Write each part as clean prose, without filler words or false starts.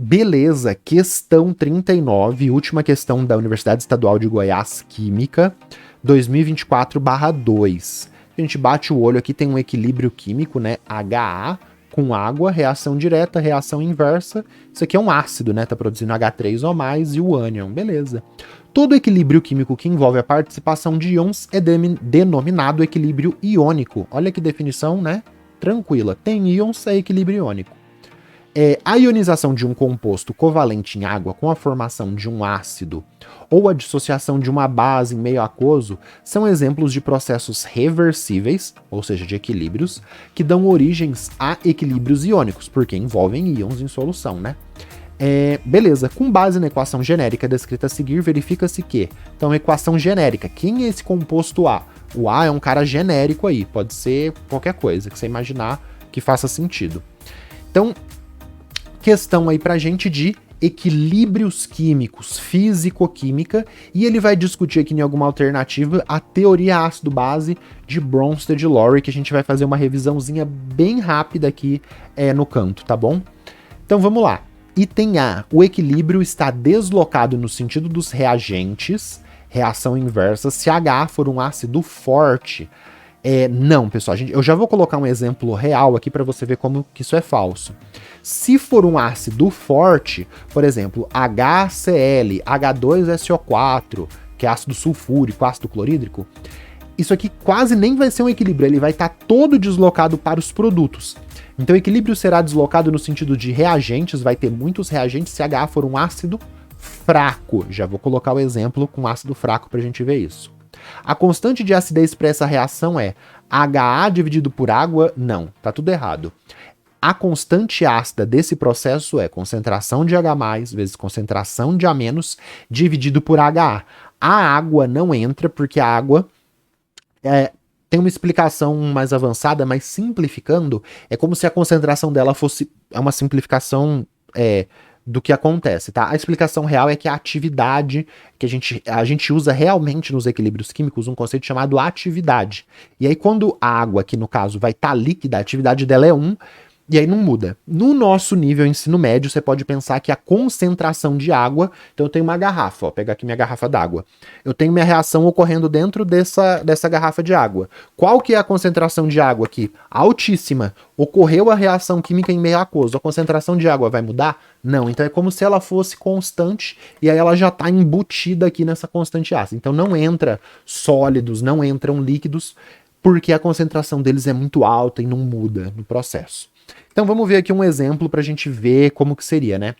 Beleza, questão 39, última questão da Universidade Estadual de Goiás, Química, 2024/2. A gente bate o olho aqui, tem um equilíbrio químico, né? HA com água, reação direta, reação inversa. Isso aqui é um ácido, né? Tá produzindo H3 ou mais e o ânion, beleza. Todo equilíbrio químico que envolve a participação de íons é denominado equilíbrio iônico. Olha que definição, né? Tranquila. Tem íons, é equilíbrio iônico. A ionização de um composto covalente em água com a formação de um ácido ou a dissociação de uma base em meio aquoso são exemplos de processos reversíveis, ou seja, de equilíbrios, que dão origens a equilíbrios iônicos, porque envolvem íons em solução, né? Beleza, com base na equação genérica descrita a seguir, verifica-se que, então, equação genérica, quem é esse composto A? O A é um cara genérico aí, pode ser qualquer coisa que você imaginar que faça sentido. Então, questão aí pra gente de equilíbrios químicos, físico-química, e ele vai discutir aqui em alguma alternativa a teoria ácido-base de Bronsted e Lowry, que a gente vai fazer uma revisãozinha bem rápida aqui no canto, tá bom? Então vamos lá. Item A, o equilíbrio está deslocado no sentido dos reagentes, reação inversa, se H for um ácido forte. Não, pessoal, eu já vou colocar um exemplo real aqui para você ver como que isso é falso. Se for um ácido forte, por exemplo, HCl, H2SO4, que é ácido sulfúrico, ácido clorídrico, isso aqui quase nem vai ser um equilíbrio, ele vai estar todo deslocado para os produtos. Então o equilíbrio será deslocado no sentido de reagentes, vai ter muitos reagentes se H for um ácido fraco. Já vou colocar o exemplo com ácido fraco para a gente ver isso. A constante de acidez para essa reação é HA dividido por água? Não, tá tudo errado. A constante ácida desse processo é concentração de H+, vezes concentração de A- dividido por HA. A água não entra porque a água tem uma explicação mais avançada, mas simplificando, é como se a concentração dela fosse uma simplificação do que acontece, tá? A explicação real é que a atividade que a gente usa realmente nos equilíbrios químicos um conceito chamado atividade. E aí quando a água, que no caso vai estar líquida, a atividade dela é 1, e aí não muda. No nosso nível ensino médio, você pode pensar que a concentração de água, então eu tenho uma garrafa, ó, pegar aqui minha garrafa d'água. Eu tenho minha reação ocorrendo dentro dessa garrafa de água. Qual que é a concentração de água aqui? Altíssima. Ocorreu a reação química em meio aquoso. A concentração de água vai mudar? Não. Então é como se ela fosse constante e aí ela já está embutida aqui nessa constante ácida. Então não entra sólidos, não entram líquidos, porque a concentração deles é muito alta e não muda no processo. Então vamos ver aqui um exemplo para a gente ver como que seria, né?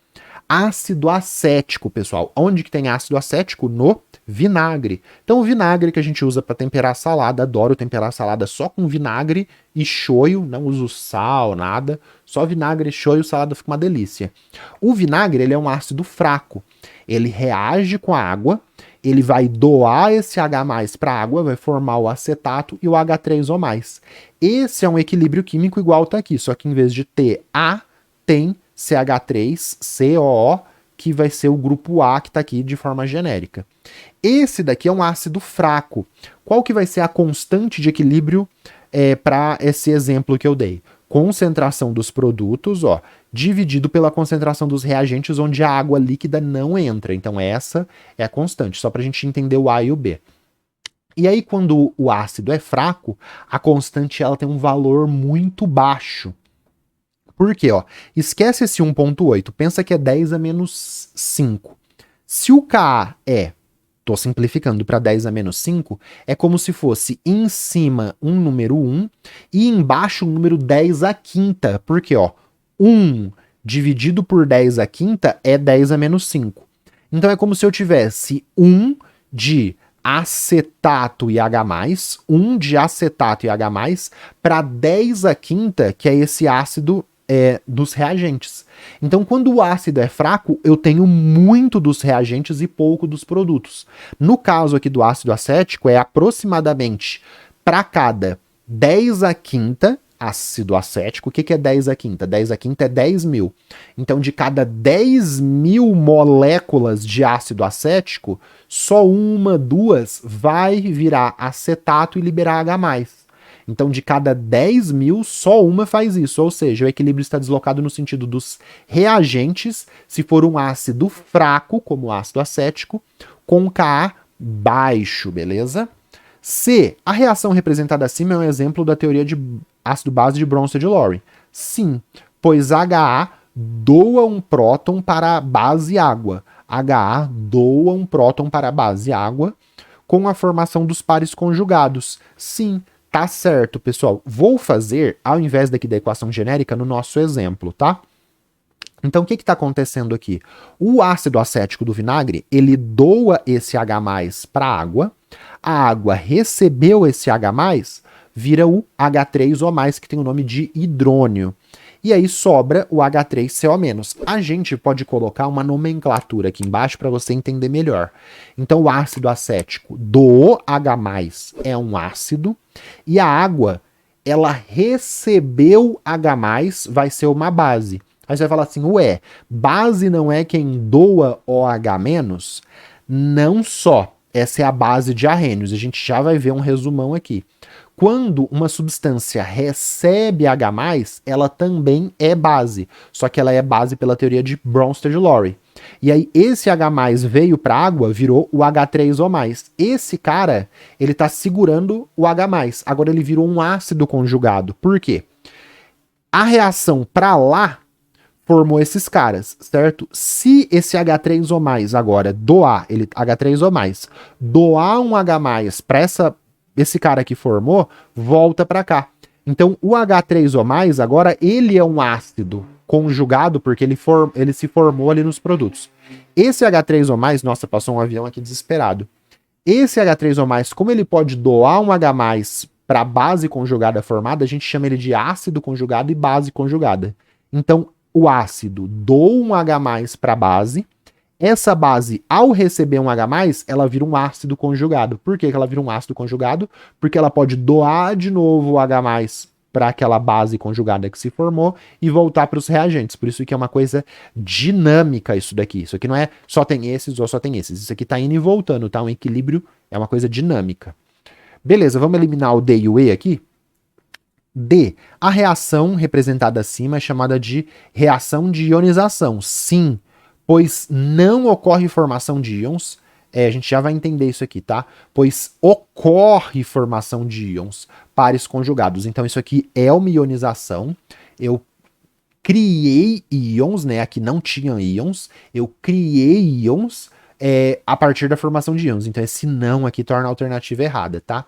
Ácido acético, pessoal. Onde que tem ácido acético? No vinagre. Então o vinagre que a gente usa para temperar a salada, adoro temperar a salada só com vinagre e shoyu, não uso sal, nada, só vinagre e shoyu, salada fica uma delícia. O vinagre, ele é um ácido fraco. Ele reage com a água, ele vai doar esse H+ para a água, vai formar o acetato e o H3 ou mais. Esse é um equilíbrio químico igual tá aqui, só que em vez de ter A, tem CH3COO, que vai ser o grupo A que tá aqui de forma genérica. Esse daqui é um ácido fraco. Qual que vai ser a constante de equilíbrio para esse exemplo que eu dei? Concentração dos produtos, ó, dividido pela concentração dos reagentes onde a água líquida não entra. Então essa é a constante, só para a gente entender o A e o B. E aí quando o ácido é fraco, a constante ela tem um valor muito baixo. Por quê? Ó? Esquece esse 1.8, pensa que é 10 a menos 5. Se o Ka tô simplificando para 10 a menos 5, é como se fosse em cima um número 1 e embaixo um número 10 a quinta. Porque, ó, 1 dividido por 10 a quinta é 10 a menos 5. Então é como se eu tivesse 1 de acetato e H+, 1 de acetato e H+, para 10 a quinta, que é esse ácido dos reagentes. Então, quando o ácido é fraco, eu tenho muito dos reagentes e pouco dos produtos. No caso aqui do ácido acético, é aproximadamente para cada 10 a quinta ácido acético. O que é 10 a quinta? 10 a quinta é 10 mil. Então, de cada 10 mil moléculas de ácido acético, só uma, duas vai virar acetato e liberar H+. Então, de cada 10.000, só uma faz isso. Ou seja, o equilíbrio está deslocado no sentido dos reagentes, se for um ácido fraco, como o ácido acético, com Ka baixo, beleza? C. A reação representada acima é um exemplo da teoria de ácido-base de Bronsted-Lowry. Sim, pois Ha doa um próton para a base água. Ha doa um próton para a base água com a formação dos pares conjugados. Sim, tá certo, pessoal. Vou fazer, ao invés daqui da equação genérica, no nosso exemplo, tá? Então, o que está acontecendo aqui? O ácido acético do vinagre, ele doa esse H+, para a água recebeu esse H+, vira o H3O+, que tem o nome de hidrônio. E aí sobra o H3CO-. A gente pode colocar uma nomenclatura aqui embaixo para você entender melhor. Então, o ácido acético do H+, é um ácido, e a água, ela recebeu H+, vai ser uma base. Aí você vai falar assim, ué, base não é quem doa OH-? Não só. Essa é a base de Arrhenius. A gente já vai ver um resumão aqui. Quando uma substância recebe H+, ela também é base. Só que ela é base pela teoria de Bronsted-Lowry. E aí esse H+ veio para a água, virou o H3O+. Esse cara, ele tá segurando o H+. Agora ele virou um ácido conjugado. Por quê? A reação para lá formou esses caras, certo? Se esse H3O+ agora doar, ele H3O+, doar um H+ para esse cara que formou, volta para cá. Então o H3O+ agora ele é um ácido conjugado porque ele se formou ali nos produtos. Esse H3O+, nossa, passou um avião aqui desesperado. Esse H3O+, como ele pode doar um H+ para base conjugada formada, a gente chama ele de ácido conjugado e base conjugada. Então o ácido doa um H+ para a base. Essa base, ao receber um H+, ela vira um ácido conjugado. Por que ela vira um ácido conjugado? Porque ela pode doar de novo o H+ para aquela base conjugada que se formou e voltar para os reagentes. Por isso que é uma coisa dinâmica isso daqui. Isso aqui não é só tem esses ou só tem esses. Isso aqui está indo e voltando, tá? Um equilíbrio é uma coisa dinâmica. Beleza, vamos eliminar o D e o E aqui? D. A reação representada acima é chamada de reação de ionização. Sim, pois não ocorre formação de íons. A gente já vai entender isso aqui, tá? Pois ocorre formação de íons, pares conjugados. Então isso aqui é uma ionização. Eu criei íons, né? Aqui não tinha íons. Eu criei íons a partir da formação de íons. Então esse não aqui torna a alternativa errada, tá?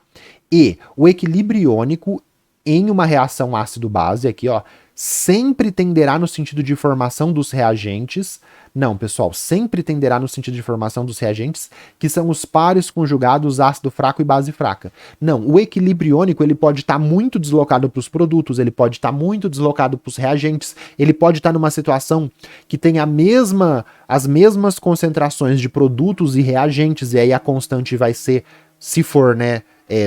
E o equilíbrio iônico em uma reação ácido-base, aqui, ó, sempre tenderá no sentido de formação dos reagentes. Não, pessoal, sempre tenderá no sentido de formação dos reagentes, que são os pares conjugados ácido fraco e base fraca. Não, o equilíbrio iônico, ele pode estar muito deslocado para os produtos, ele pode estar muito deslocado para os reagentes, ele pode estar numa situação que tem as mesmas concentrações de produtos e reagentes, e aí a constante vai ser, se for, né,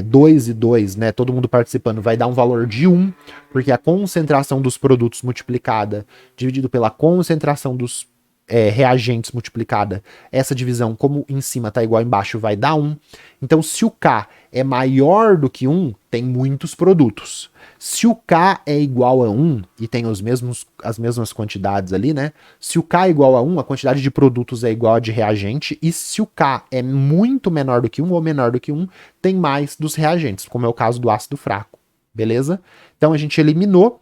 2 e 2, né, todo mundo participando, vai dar um valor de 1, porque a concentração dos produtos multiplicada dividido pela concentração dos reagentes multiplicada, essa divisão, como em cima tá igual embaixo, vai dar 1. Então, se o K é maior do que 1, tem muitos produtos. Se o K é igual a 1, e tem as mesmas quantidades ali, né? Se o K é igual a 1, a quantidade de produtos é igual a de reagente, e se o K é muito menor do que 1 ou menor do que 1, tem mais dos reagentes, como é o caso do ácido fraco, beleza? Então a gente eliminou.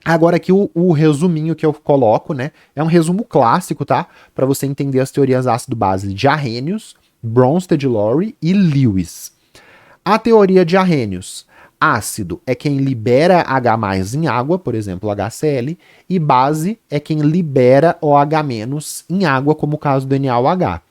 Agora aqui o resuminho que eu coloco, né? É um resumo clássico, tá? Para você entender as teorias ácido-base de Arrhenius, Bronsted-Lowry e Lewis. A teoria de Arrhenius. Ácido é quem libera H+ em água, por exemplo, HCl, e base é quem libera OH- em água, como o caso do NaOH.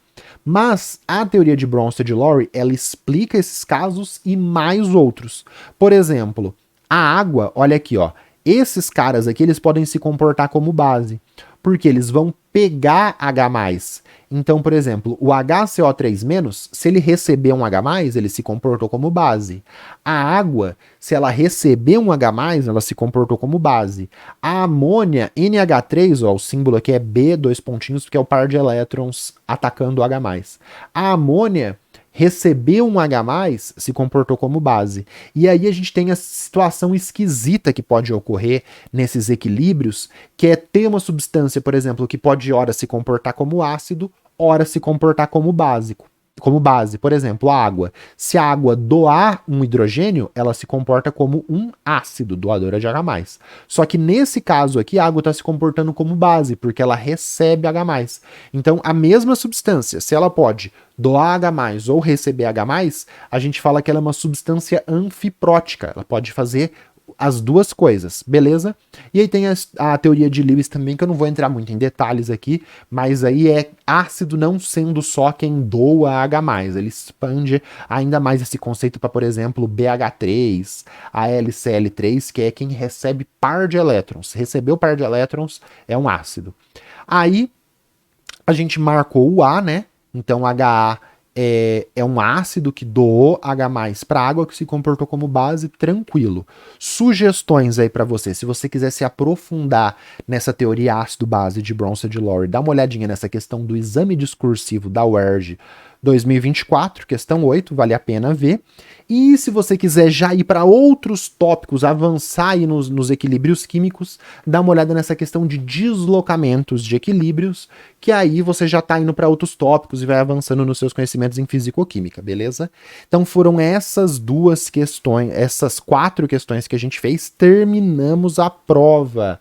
Mas a teoria de Bronsted-Lowry, ela explica esses casos e mais outros. Por exemplo, a água, olha aqui, ó, esses caras aqui, eles podem se comportar como base, porque eles vão pegar H+. Então, por exemplo, o HCO3-, se ele receber um H+, ele se comportou como base. A água, se ela receber um H+, ela se comportou como base. A amônia, NH3, ó, o símbolo aqui é B, 2 pontinhos, porque é o par de elétrons atacando o H+. A amônia, recebeu um H+, se comportou como base. E aí a gente tem a situação esquisita que pode ocorrer nesses equilíbrios, que é ter uma substância, por exemplo, que pode ora se comportar como ácido, ora se comportar como básico. Como base, por exemplo, a água. Se a água doar um hidrogênio, ela se comporta como um ácido, doadora de H+. Só que nesse caso aqui, a água está se comportando como base, porque ela recebe H+. Então, a mesma substância, se ela pode doar H+ ou receber H+, a gente fala que ela é uma substância anfiprótica. Ela pode fazer as duas coisas, beleza? E aí tem a teoria de Lewis também, que eu não vou entrar muito em detalhes aqui, mas aí é ácido não sendo só quem doa H+, ele expande ainda mais esse conceito para, por exemplo, BH3, a LCl3, que é quem recebe par de elétrons. Recebeu par de elétrons é um ácido. Aí a gente marcou o A, né? Então HA é um ácido que doou H+ para água, que se comportou como base, tranquilo. Sugestões aí para você, se você quiser se aprofundar nessa teoria ácido-base de Bronsted-Lowry, dá uma olhadinha nessa questão do exame discursivo da UERJ 2024, questão 8, vale a pena ver. E se você quiser já ir para outros tópicos, avançar aí nos equilíbrios químicos, dá uma olhada nessa questão de deslocamentos de equilíbrios, que aí você já está indo para outros tópicos e vai avançando nos seus conhecimentos em fisicoquímica, beleza? Então foram essas duas questões, essas 4 questões que a gente fez, terminamos a prova.